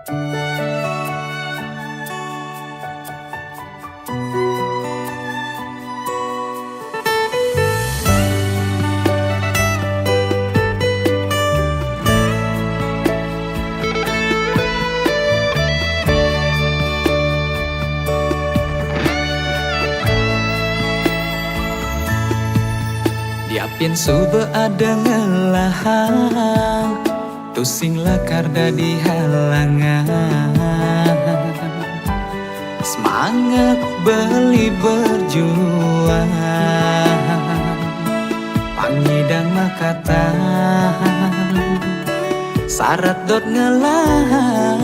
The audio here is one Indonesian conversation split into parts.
Diapin sube ada ngelahang, tusing lakar dadi halangan. Semangat beli berjuang, pangidang makatan, syarat dot ngelahang.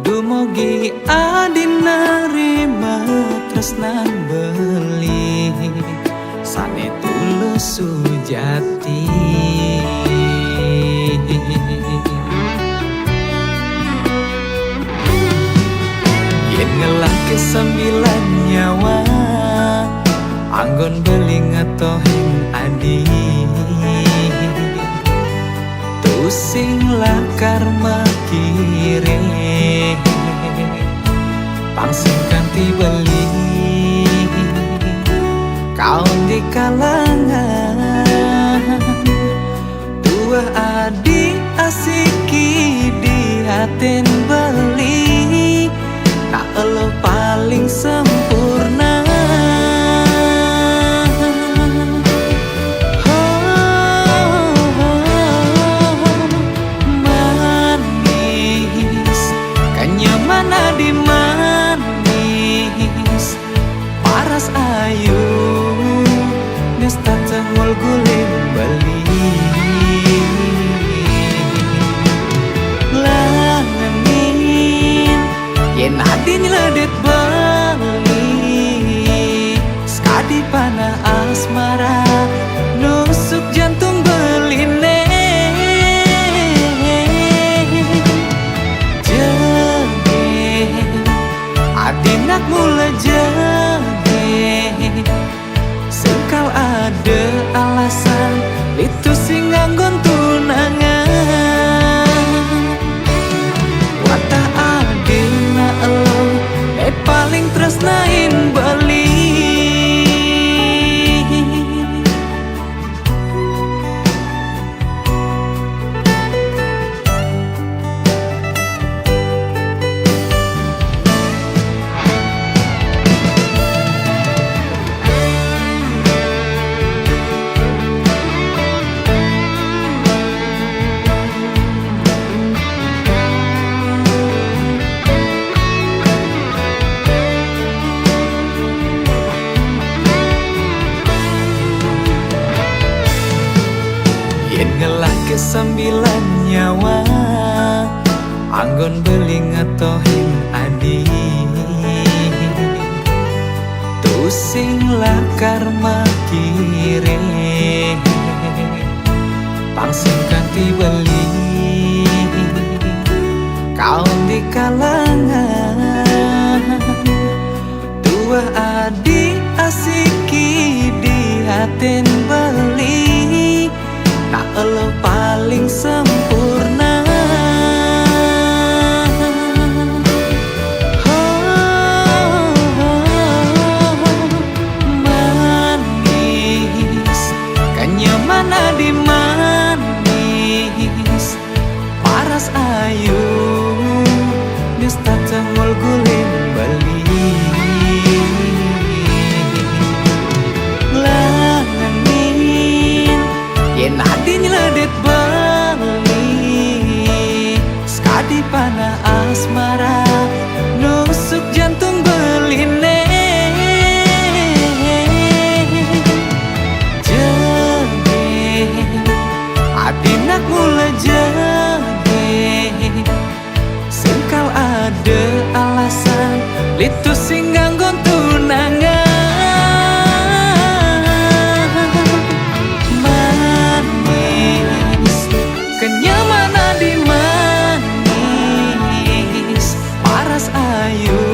Dumugi adi nerima tresnan beli, sane tulus sujati. Yen ngelah ke 9 nyawa, anggon beli ngetohin adi. Tusing lakar makire, pangsing kanti beli. Kaum di kalangan, dua adik asiki di hatin beli. Tak elo paling sempurna. Manis, kenyamanan di manis, paras ayu tatangol guling bali. Langanin yen adi nyeledet bali, sekadi panah asmara nusuk jantung beline. Jege adi nak mula jege, sekal ada alasan itu sing nganggon tunangan. Wata adina elo paling tresnain beli. Ngelah ke 9 nyawa, anggon beli ngetohin adi. Tusing lakar makire, pangsing kanti beli. Kaum di kalangan, dua adik asiki di hatin beli. Tak elo paling sempurna. Manis, kenyamanan di manis, paras ayu geus tatangol guling bali. Langanin yen adi nyeledet bali, sekadi panah asmara nusuk jantung beline. Jege adi nak mula jege, sekal ada alasan litu sing nganggon tunangan. Kenyamanan di manis, paras ayu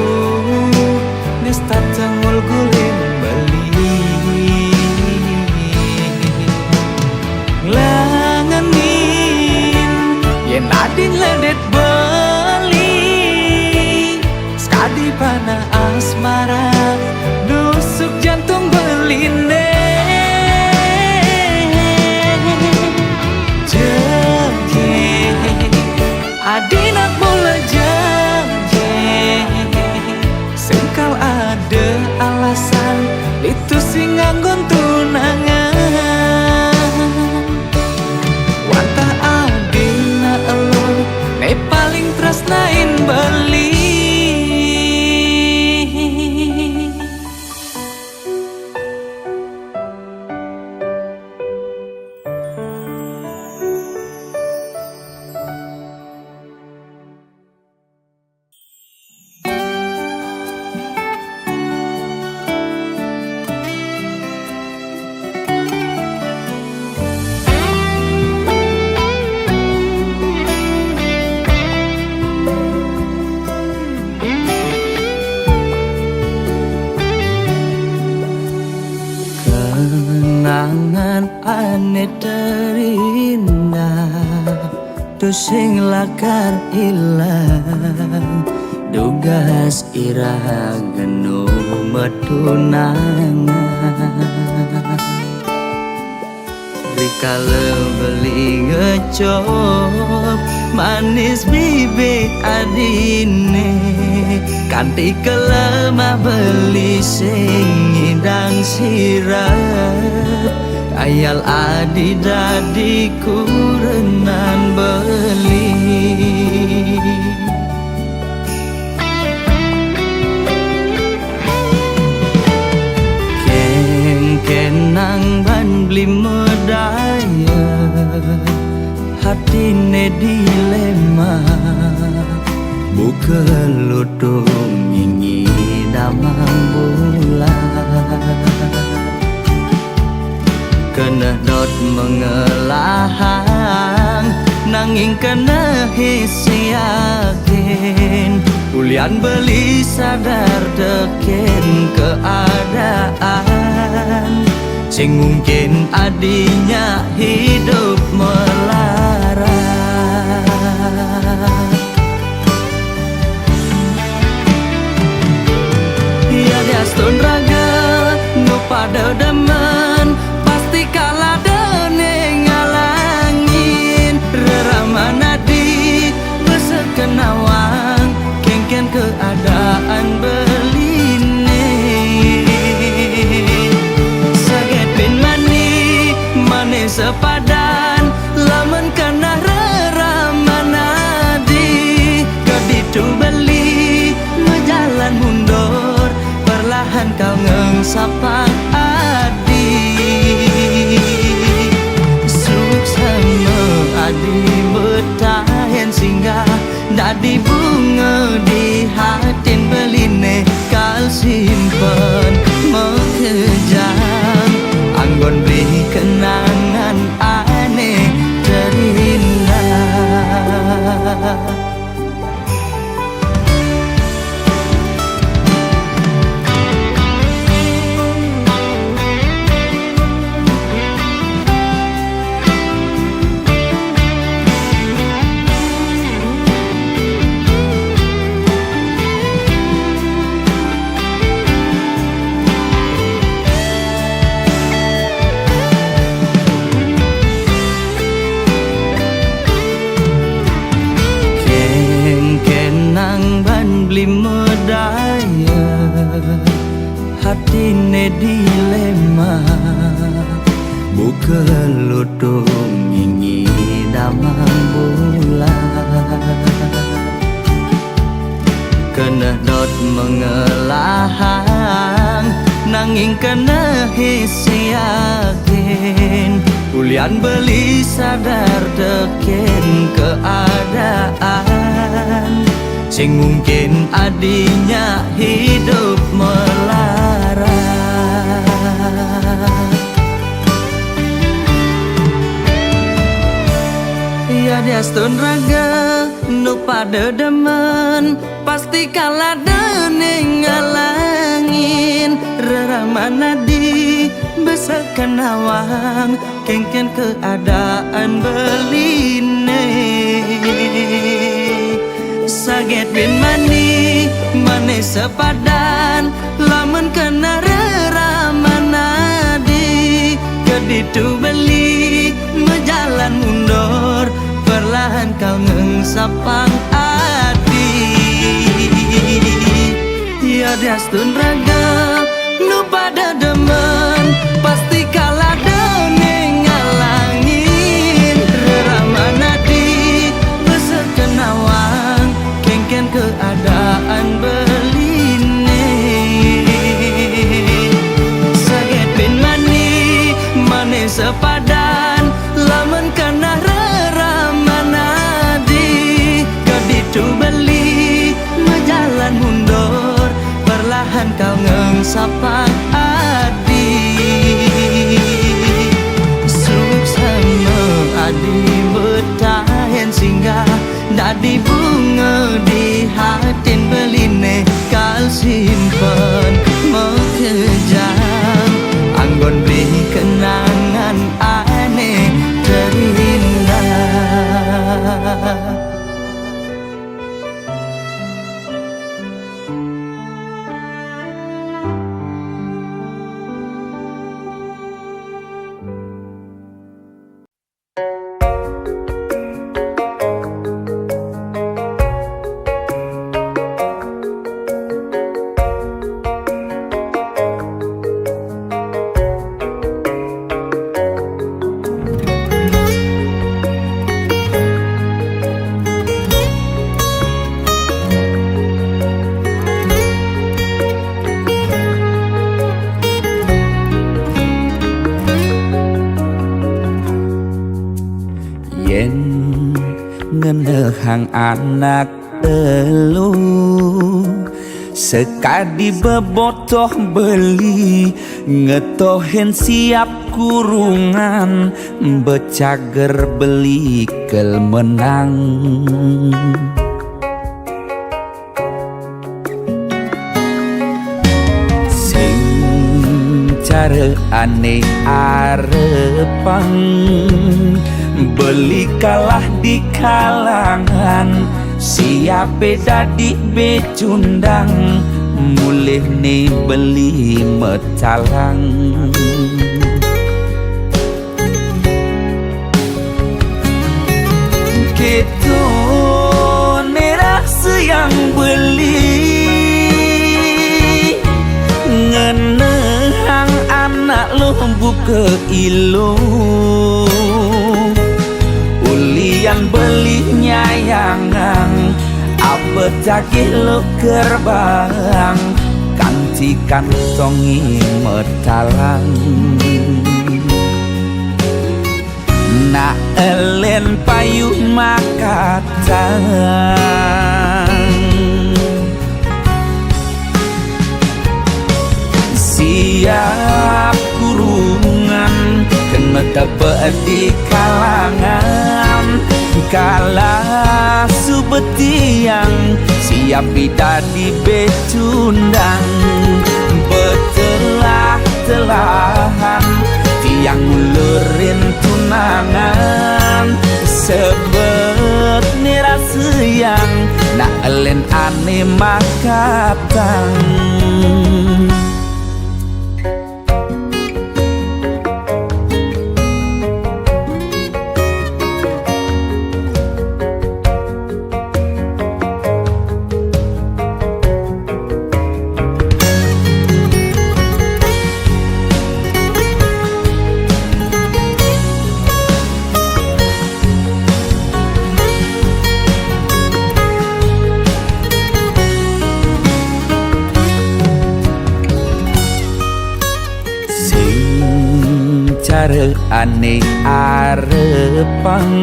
geus tatangol guling bali. Langanin yen adi ledet batu sing lakar ilang dugas ira genu metunangan rikala beli ngecop manis bibit adine kanti kelemah beli sing ngidang sirap ayal adi dadi kurenan beli kenang ban beli medaya hatine dilema buka lutung ngingi damang bulan kena dot mengelahang nanging kena hisi yakin ulian beli sadar deken keadaan sing mungkin adinya hidup melarat ya diastun raga nu pada demen pasti kalah dene ngalangin reramana di besekenawang kengken keadaan beline saget bin mani mane sepadan lamun kana reramana di kaditu beli ngejalan mundur perlahan kau ngengsapang adi suksama adi betahen singgah dadi bunga di hatin beline kal simpen mekejang anggon beri kenangan aneh terindah beli medaya hatine dilema buka lutung ngingi damang bulan kena dot mengelahang nanging kena hisi yakin ulian beli sadar deken keadaan sing mungkin adinya hidup melarat ya diastun raga nu pada demen pasti kalah dene ngalangin reramana di besekenawang kengken keadaan beline saget bin mani mane sepadan lamun kena reramana di keditu beli ngejalan mundur perlahan kau ngengsapang adi ya diastun raga nu pada demen pasti kalah dene ngalangin reramana di besekenawang kengken keadaan beline saget bin mani mane sepadan lamun kana reramana di kaditu beli ngejalan mundur perlahan kau ngengsapang adi suksama adi betahen singgah dadi bunga di hatin beline kal simpen mekejang anggon beri kenangan aneh terindah ngenehang anak elu sekadi bebotoh beli ngetohen siap kurungan becager beli kel menang sing cara aneh arepang beli kalah di kalangan siape dadi becundang mulih nih beli metalang gitu nerah yang beli ngenehang anak lo buka ilu ulian beli nyayangan apa cakih lo gerbang kanti kantongi metalang na elen payuh makatang siap kurungan kena tebak di kalangan kala subetiang siap dadi becundang betelah-telahan tiang ulurin tunangan sebet nirasa yang nak elen aneh makatang cara aneh arepang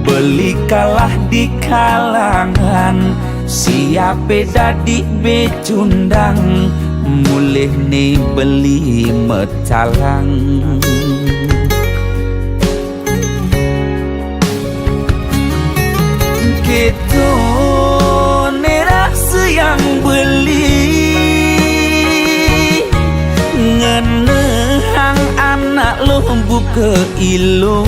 beli kalah di kalangan siape dadi becundang mulih nih beli metalang gitu nerah yang beli ngenehang anak lo buka ilu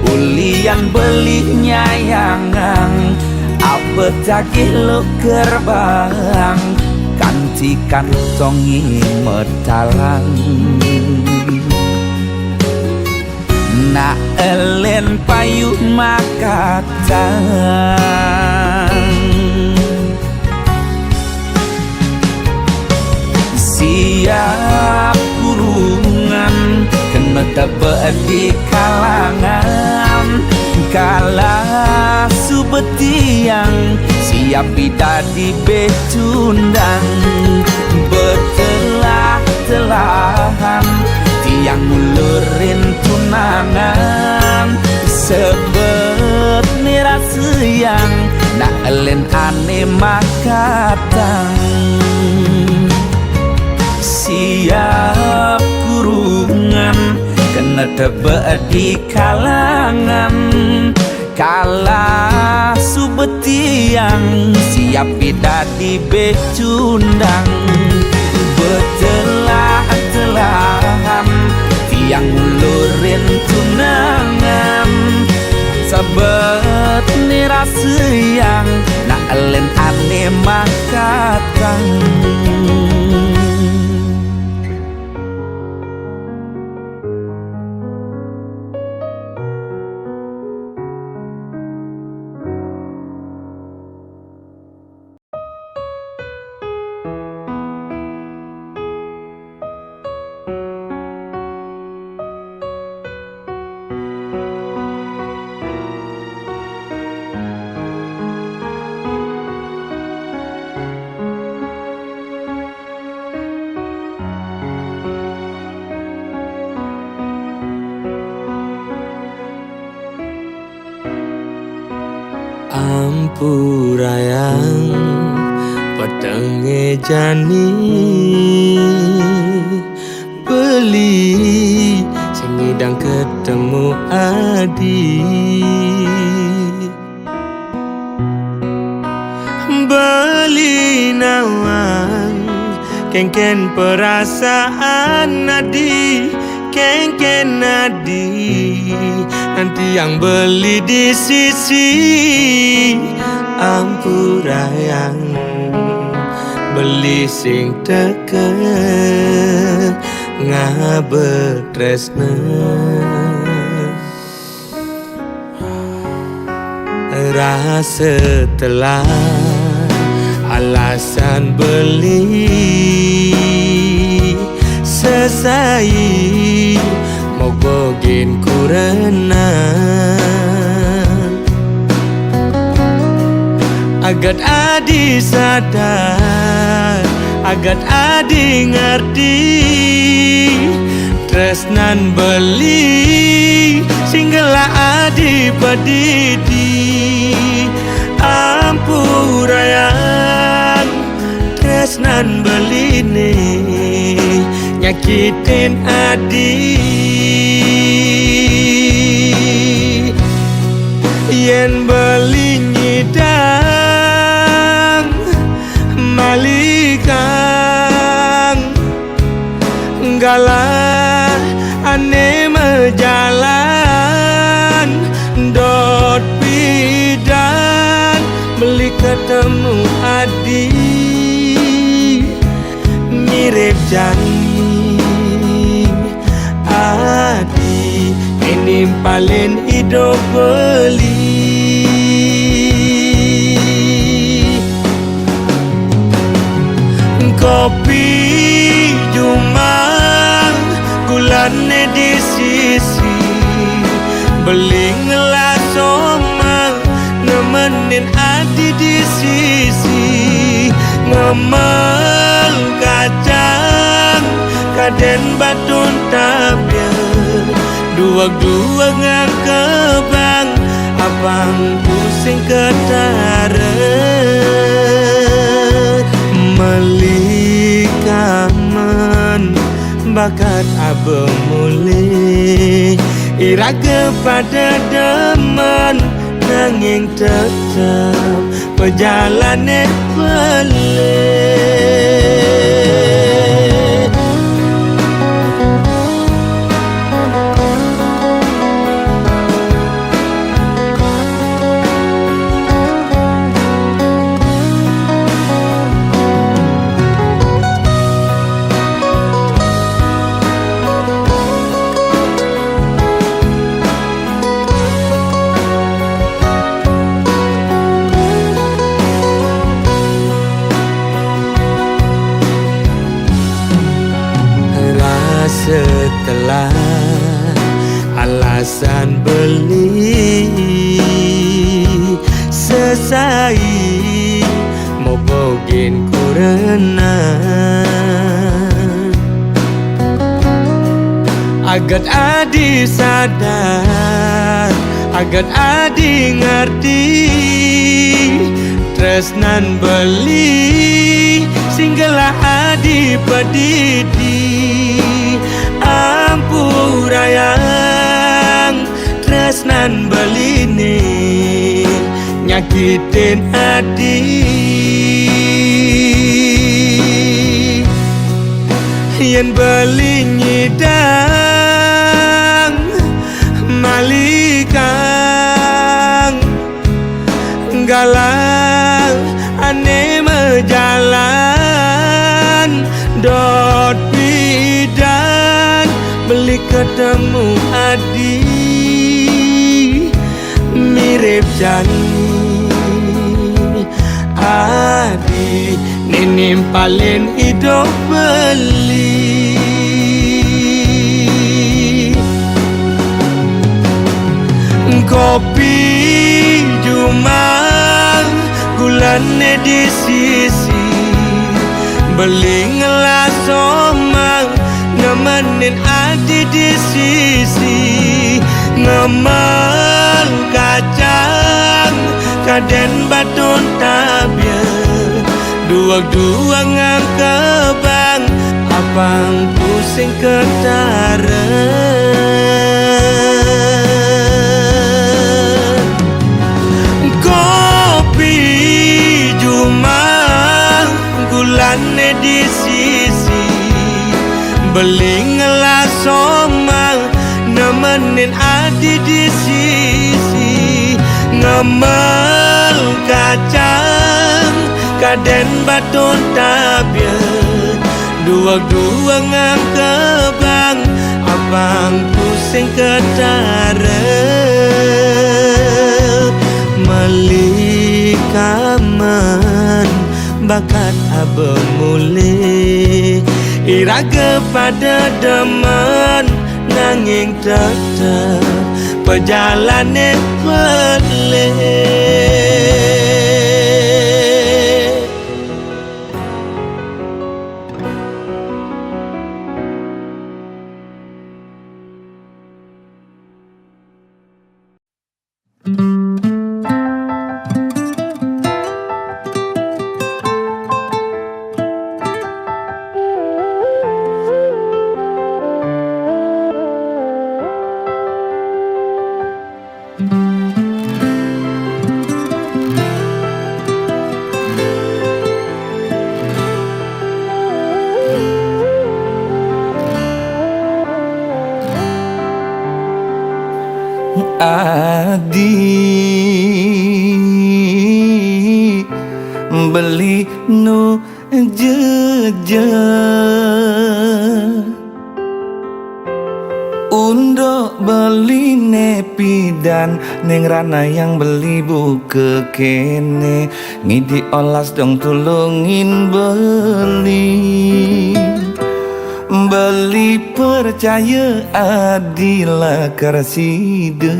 ulian beli nyayangan apa cakih lo gerbang kanti kantongi metalang na elen payuh makatang siap kurungan kena tebak di kalangan kala subetiang siap dadi becundang betelah-telahan tiang ulurin tunangan sebet nirasa yang nak elen aneh makatang siap kurungan kena tebak di kalangan kala subetiang siap dadi becundang betelah-telahan tiang ulurin tunangan sabet nirasa yang nak elen aneh makatang Ampurayang petenge jani beli sing ngidang ketemu adi beli nawang kengken perasaan nadi kengken nadi nanti yang beli di sisi ampurayang beli sing deket ngabetresna rasa setelah alasan beli sesai mogogin kurenan agat adi sadar agat adi ngerti tresnan beli singgela adi pedidi ampurayang tresnan beli nih nyakitin adi yen beli nyidang malikang galah ane mejalan dot bidan beli ketemu adi mirip jani adi ini paling hidup beli kopi jumang gulane di sisi beli ngelas somang nemenin adi di sisi ngemel kacang kaden batun tabya dua ngakebang abang pusing ketara melikamen bakat abe mulih ira kepada demen nanging tetap perjalanan pelih setelah alasan beli selesai mogogin kurenan agat adi sadar agat adi ngerti tresnan beli singgela adi pedidi ampurayang tresnan beli nih nyakitin adi yen beli nyidang malikang galang ane mejalan dot bidan beli ketemu adi mirip jani adi ninim paling hidup beli kopi jumang gulane di sisi beli ngelas somang nemenin adi di sisi ngemel kacang kaden baton tabia dua ngang kebang apang pusing ketara kopi cuma gulane di sisi beli ngelas somang nemenin adi di sisi ngemel kacang kaden baton tabia dua ngang kebang abang pusing ketara melikaman bakat abang mulai iraga pada deman nanging tetap perjalanan pelih Adi beli nu jeje undok beli nepi dan neng rana yang beli buke kene ngidi olas dong tulungin beli percaya adilah karsida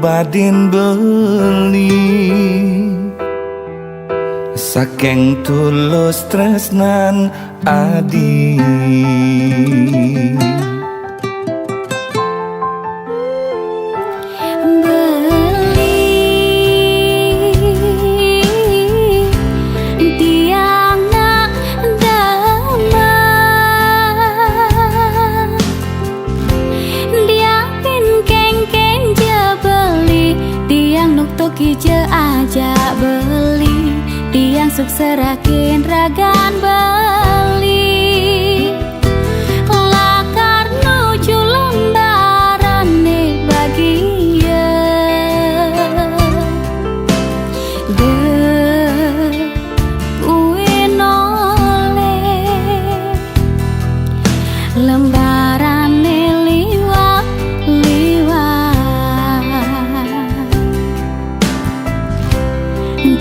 badin beli saking tulus tresnan adi serakin ragan bali lakar nuju lembaran nih bagia de uinole lembaran nih liwat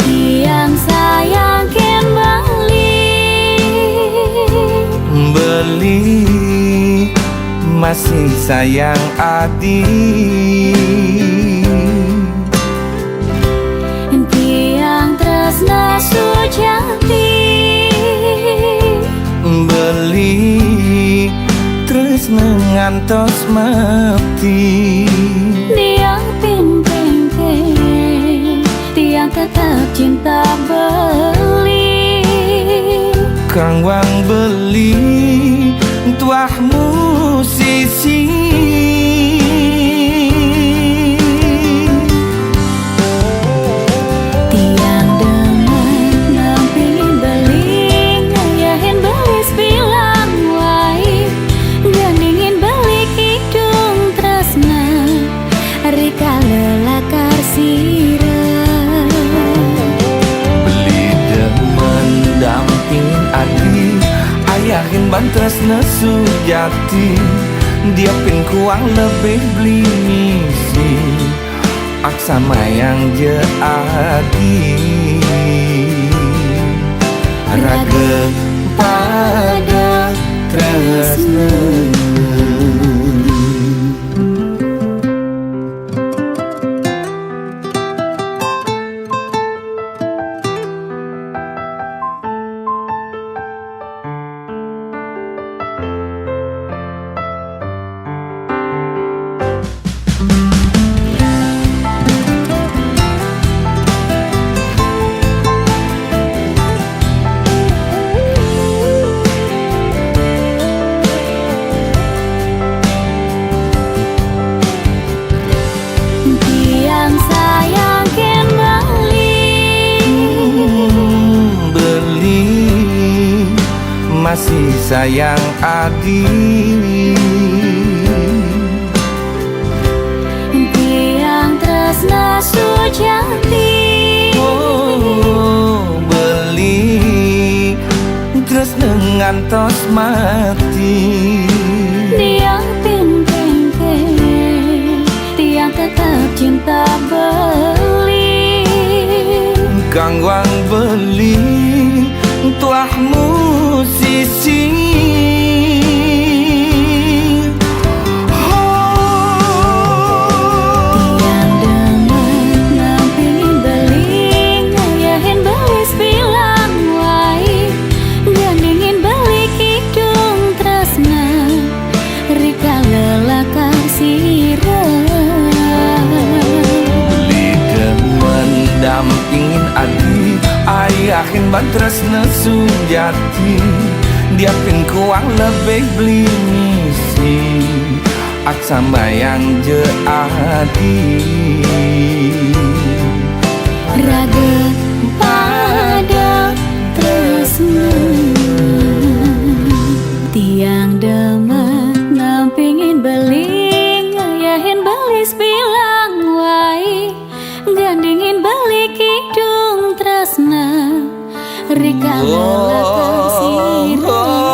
tiang sayang beli masih sayang adi tiang tresna sujati beli tresna ngantos mati tiang ping tiang tetap cinta beli kang wang beli tuah musisi tiang dengan nampingin beli ngayahin beli bilang wai geningin beli kidung tresna rika lelakar sirah beli demen dampingin adi ayahin bantres nesu jati dia pin kuang lebih beli misi aksama yang jadi raga pada tresna. kasih sayang adik. Tiang tresna sujati Beli terus ngantos mati. Tiang pingke tiang tetap cinta beli. Gangguang beli tuah musisi. Tiang demen nampingin beli, ngayahin beli bilang wai, gandingin beli kidung tresna, rika lelakar sirah. Beli demen dampingin adik, ayahin batresna sujati. Diapin kuang lebih beli misi, aksa bayang je adi. Raga pada tresna, tiang demen nampingin beli, ngayahin beli bilang wai, gandingin beli kidung tresna, rika lelakar sirah.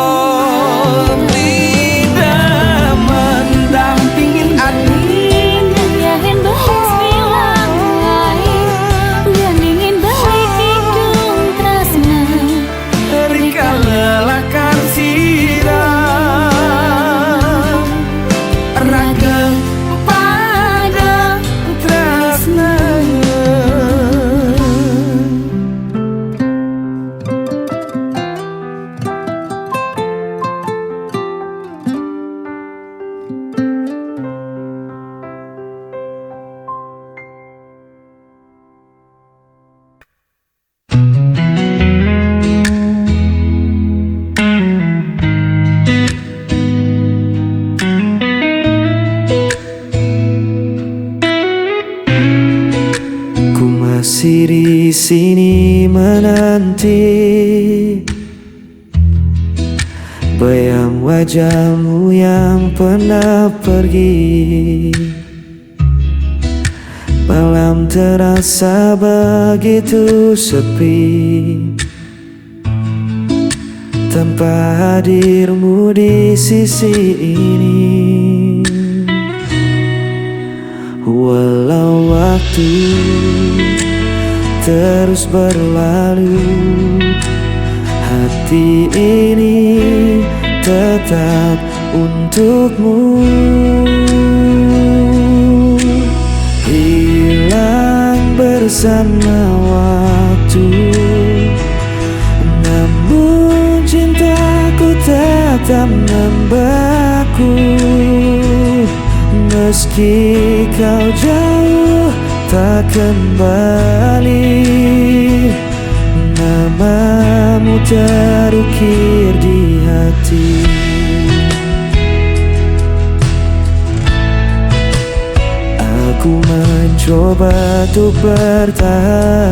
Tidak mendampingin adik, Ngayahin beli bilang wai, gandingin beli kidung tresna, rika lelakar sirah. Ragam pada tresna. Ku masih di sini menanti bayang wajahmu yang pernah pergi. Malam terasa begitu sepi tanpa hadirmu di sisi ini. Walau waktu terus berlalu, hati ini tetap untukmu. Hilang bersama waktu, namun cintaku tetap membeku. Meski kau jauh tak kembali, namamu terukir di hati. Aku mencoba untuk bertahan,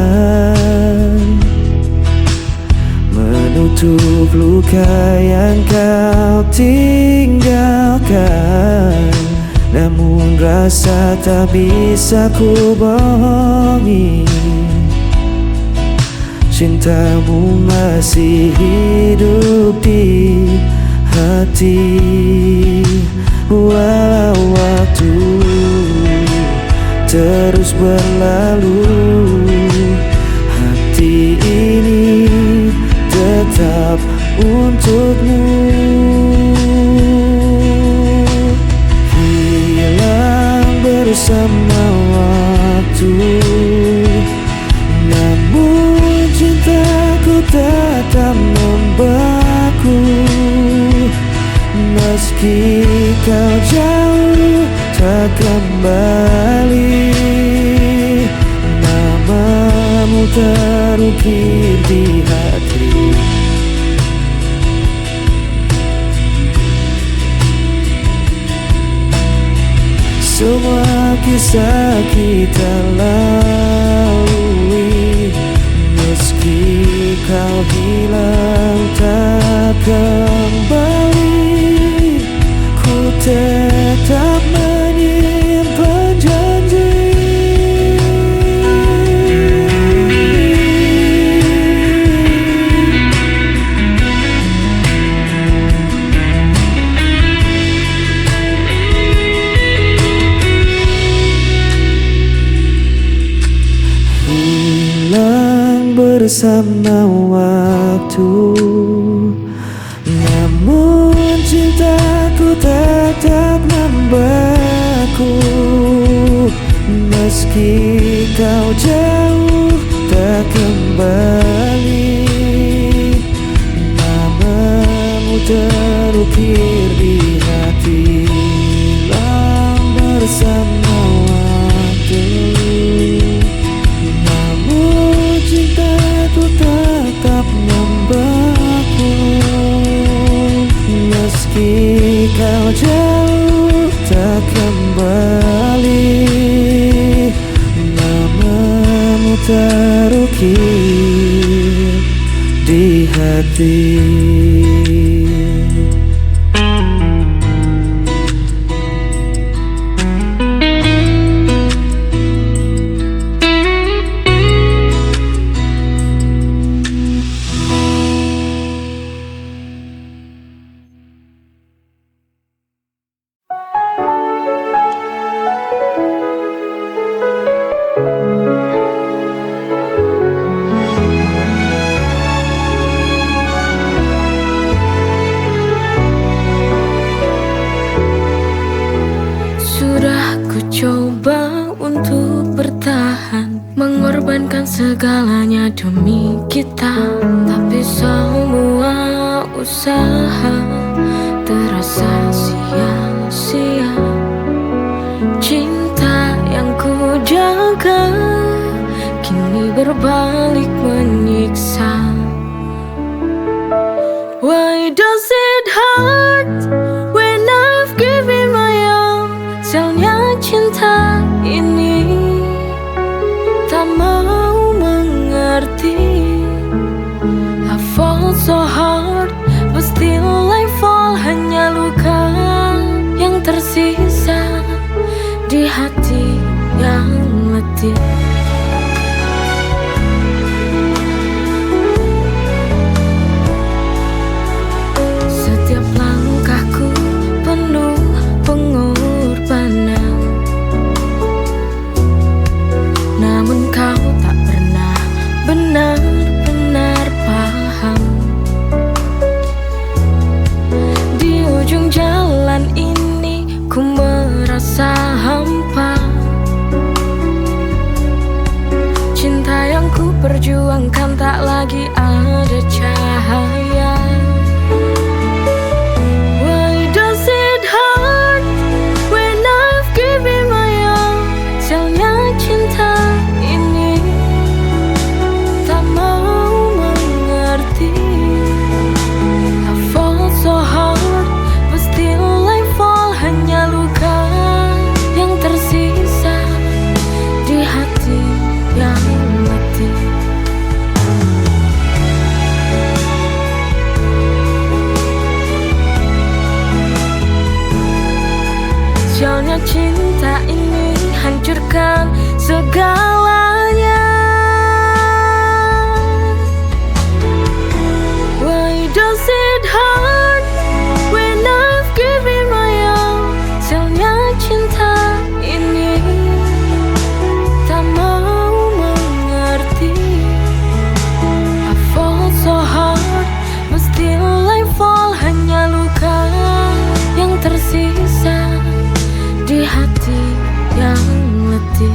menutup luka yang kau tinggalkan. Namun rasa tak bisa ku bohongi, cintamu masih hidup di hati. Walau waktu terus berlalu, hati ini tetap untukmu. Bersama waktu, namun cintaku tetap membeku. Meski kau jauh tak kembali, namamu terukir di hati. Semua kisah kita lalui, meski kau hilang tak kembali, ku tetap menyimpan janji. Hilang bersama waktu, namun cintaku tetap membeku. Meski kau jauh tak kembali, namamu terukir di hati. Hilang bersama waktu, namun cintaku tetap membeku. Meski kau jauh tak kembali, namamu terukir di hati. Sudah ku coba untuk bertahan, mengorbankan segalanya demi kita, tapi semua usaha terasa sia-sia. Cinta yang ku jaga kini berbalik menyiksa. Why does it hurt when I've given my all? Sialnya cinta ini tak mau mengerti. I fall so hard, but still I fall. Hanya luka yang tersisa di hati yang letih. Setiap langkahku penuh pengorbanan, namun kau tak pernah benar-benar paham. Di ujung jalan ini ku merasa hampa. Cinta yang ku perjuangkan tak lagi ada cahaya. Why does it hurt when I've given my all? Sialnya cinta ini tak mau mengerti. I fall so hard, but still I fall. Hanya luka yang tersisa di hati yang letih. Sialnya cinta ini hancurkan segalanya. Why does it hurt when I've given my all? Sialnya cinta ini tak mau mengerti. I fall so hard, but still I fall. Hanya luka yang tersisa di hati yang letih.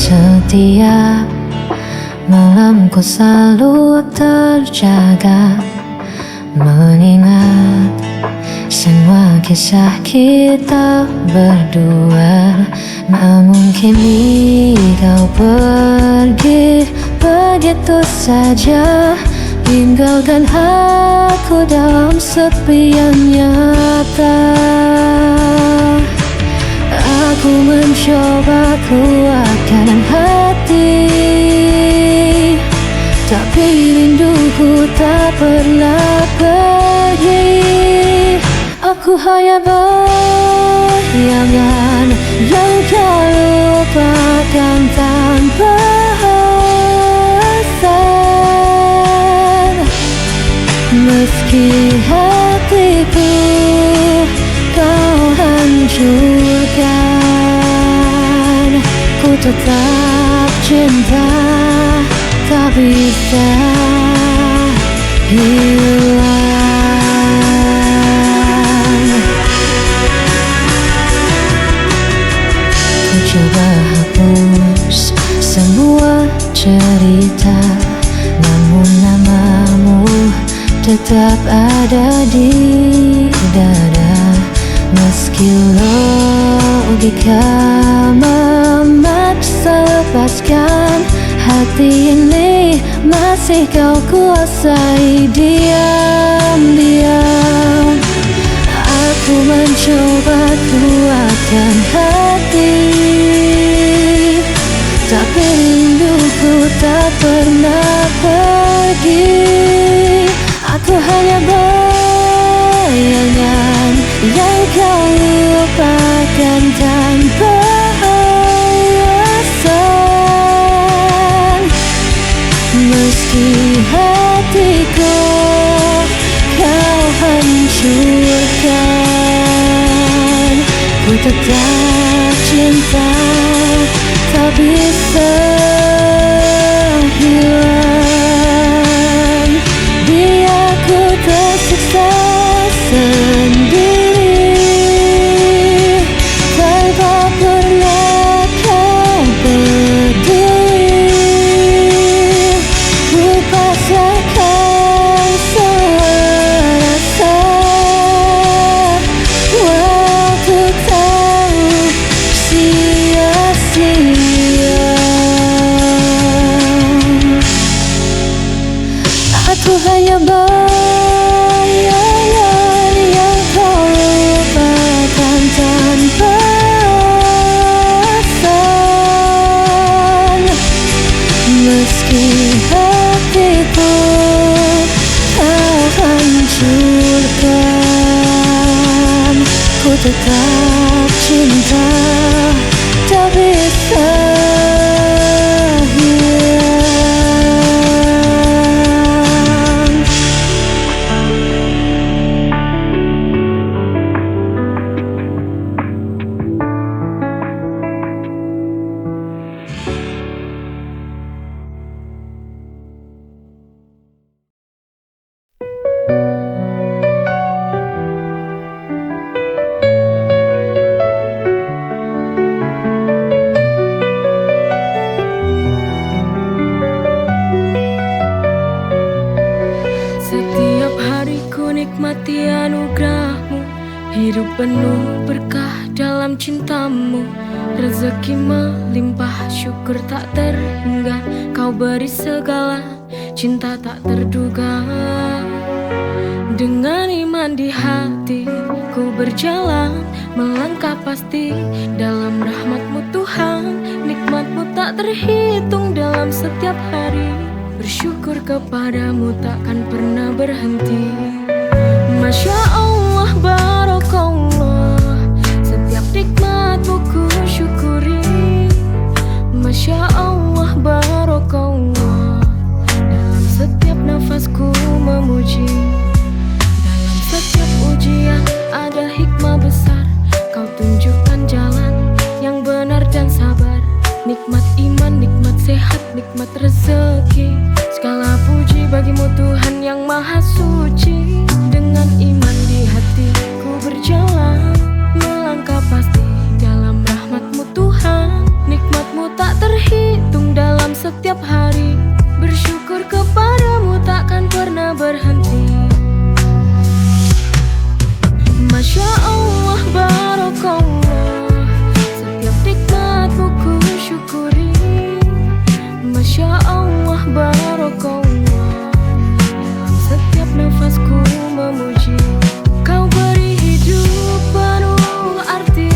Setiap malamku selalu terjaga, mengingat semua kisah kita berdua. Namun kini kau pergi begitu saja, tinggalkan aku dalam sepi yang nyata. Aku mencoba kuatkan hati, tapi rinduku tak pernah pergi. Aku hanya bayangan yang kau lupakan tanpa alasan. Meski hatiku kau hancurkan, ku tetap cinta, tak bisa hilang. Ku coba hapus semua cerita, namun namamu tetap ada di dada. Meski logika memaksa lepaskan, hati ini masih kau kuasai diam-diam. Aku mencoba kuatkan hati, tapi rinduku tak pernah pergi. Aku hanya bayangan yang kau lupakan tanpa alasan. Meski hatiku kau hancurkan, ku tetap cinta, tak bisa hilang. Biar ku tersiksa sendiri, tanpa pernah kau peduli. Ku pasrahkan semua rasa, walau ku tahu sia-sia. Aku hanya bayangan yang kau lupakan tanpa alasan. Meski hatiku kau hancurkan, ku tetap cinta, tak bisa hilang. Setiap hari ku nikmati anugerahmu, hidup penuh berkah dalam cintamu. Rezeki melimpah, syukur tak terhingga, kau beri segala, cinta tak terduga. Dengan iman di hati, ku berjalan, melangkah pasti dalam rahmat-Mu Tuhan. Nikmat-Mu tak terhitung dalam setiap hari, bersyukur kepadamu takkan pernah berhenti. Masya Allah, barakallah, setiap nikmat-Mu ku syukuri. Masya Allah, barakallah, dalam setiap nafasku memuji. Dalam setiap ujian ada hikmah besar, kau tunjukkan jalan yang benar dan sabar. Nikmat iman, nikmat sehat, nikmat rezeki, segala puji bagimu Tuhan yang maha suci. Dengan iman di hati ku berjalan, melangkah pasti dalam rahmat-Mu Tuhan. Nikmat-Mu tak terhitung setiap hari. Bersyukur kepadamu takkan pernah berhenti. Masya Allah, Barakallah, setiap nikmatmu ku syukuri. Masya Allah, Barakallah, dalam setiap nafasku memuji. Kau beri hidup penuh arti,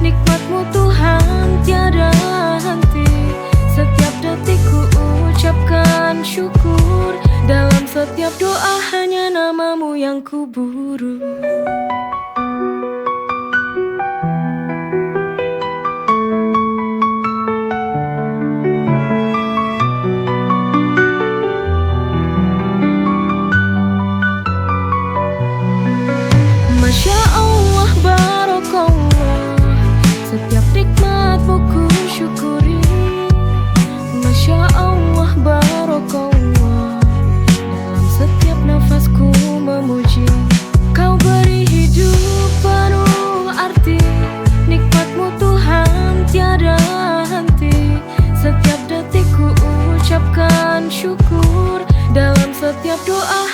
nikmatmu Tuhan tiada henti. Setiap detik ku ucapkan syukur, dalam setiap doa hanya namamu yang ku buru. Masya Allah, Barakallah, setiap nikmatmu ku syukuri. Masya Allah, Barakallah, dalam setiap nafasku memuji. Kau beri hidup penuh arti, nikmatmu Tuhan tiada henti. Setiap detik ku ucapkan syukur, dalam setiap doa